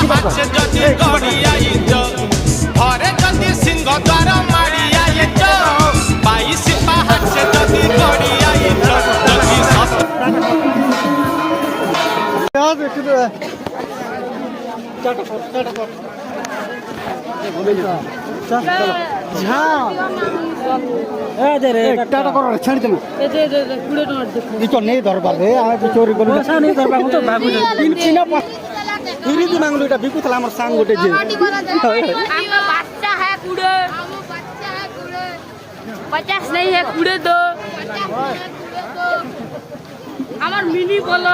ପାହାଚେ ଯଦି ଗଡ଼ି ଆଇଛ ଘରେ ଯଦି ସିଂହ ଦ୍ୱାର ମାଡ଼ି ଆଇଛ 22 ପାହାଚେ ଯଦି ଗଡ଼ି ଆଇଛ ଯଦି नहीं धरबार रे चोरी कर मांगलु এটা বিকুতলা আমার সাং গোটে যে আমার বাচ্চা है कूड़े 50 नहीं है कूड़े दो আমার মিনি বলো